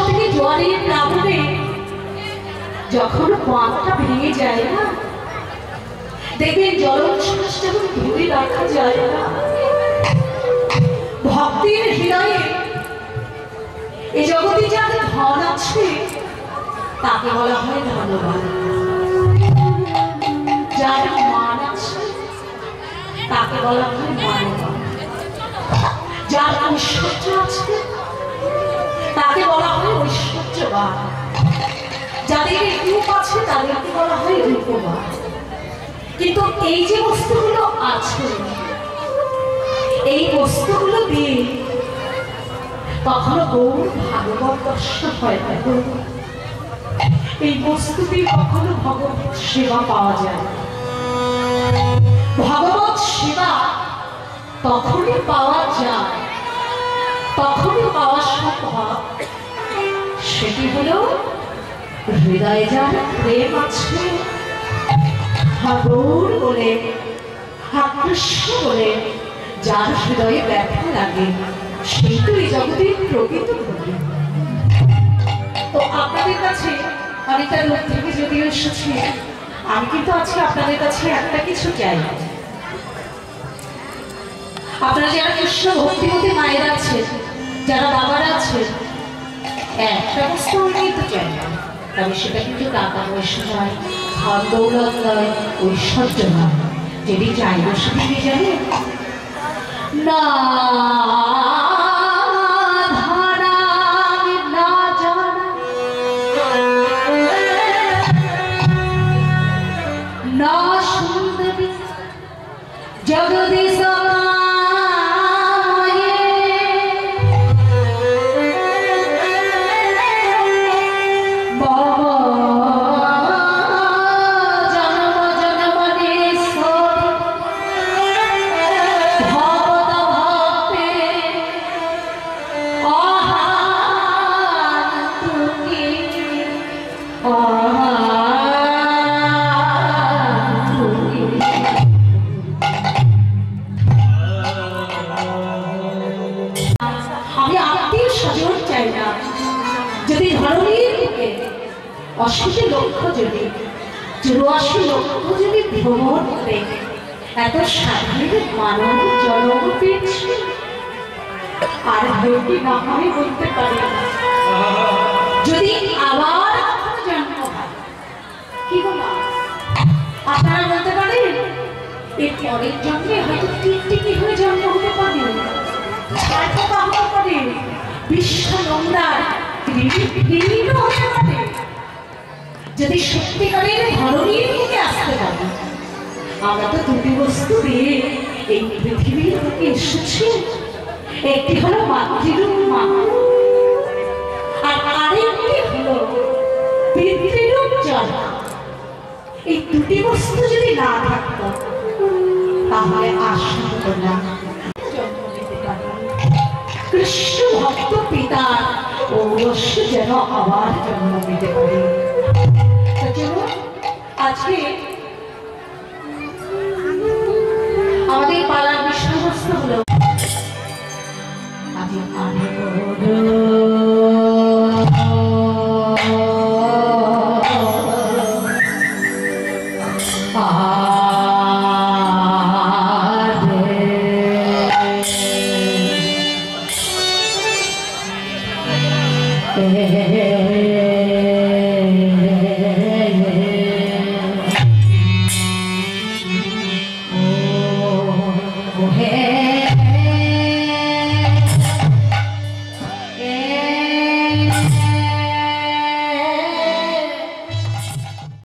থেকে জোয়ারের প্লাবনে যখন বাঁধটা ভেঙে যায় না, দেখবেন জলোচ্ছ্বাস যখন ধরে রাখা যায় না, ভক্তের হৃদয়ে এই জগতে যার ধন আছে তাকে বলা হয় ধন্যবাদ। যার মান আছে তাকে বলা হয় মানবান। যার ঐশ্বর্য আছে তাকে বলা হয় ঐশ্বর্যবান। যাদের রূপ আছে তাদেরকে বলা হয় রূপবান। কিন্তু এই যে বস্তুগুলো আছে, এই বস্তুগুলো দিয়ে কখনো গৌর ভাগবত দর্শন হয় না। এই বস্তু দিয়ে কখনো ভগবত সেবা পাওয়া যায়। ভগবত সেবা তখনই পাওয়া যায়, তখনই পাওয়া সম্ভব, সেটি হলো হৃদয়ে যার প্রেম আছে, গৌর বলে, কৃষ্ণ বলে যার হৃদয়ে ব্যথা লাগে, সেই তো এই জগতের প্রকৃত ধর্ম। তো আপনাদের কাছে অনেকটা লোক থেকে যদিও এসেছি, আমি কিন্তু আজকে আপনাদের কাছে একটা কিছু চাই। আপনারা যারা কৃষ্ণ ভক্তিমতী মায়েরা আছেন, যারা বাবারা আছেন, একটা বস্তু কিন্তু চাই না, তবে সেটা কিন্তু টাকা পয়সা নয়, ধন দৌলত নয়, ঐশ্বর্য নয়। যদি চাইব সেটা কি জানে না, জগদীশ যদি ধরনের বুকে ৮০ লক্ষ যদি ৮৪ লক্ষ যদি ভ্রমণ করে এত সাধারণ মানব জন্ম পেয়েছে, আর কি না হয় বলতে পারি না। যদি আবার জন্ম হয় কি বলা, আপনারা বলতে পারেন এর পরের জন্মে হয়তো টিকটিকি হয়ে জন্ম হতে পারে, ছাড়পোকা হতে পারে, বিশ্ব নোংরার হতে পারে। যদি সত্যিকারের ধরনের দিকে আসতে পারে, আমরা তো দুটি বস্তু দিয়ে এই পৃথিবীর বুকে এসেছি। একটি হলো মাতৃরূপ মা, আর আরেকটি হলো পিতৃরূপ জন্ম। এই দুটি বস্তু যদি না থাকতো তাহলে আসা হতো না, জন্ম নিতে পারে। কৃষ্ণ ভক্ত পিতা ঔরস্য যেন আবার জন্ম নিতে পারে। আজকে আমাদের পালার বিষয়বস্তু হলো আজ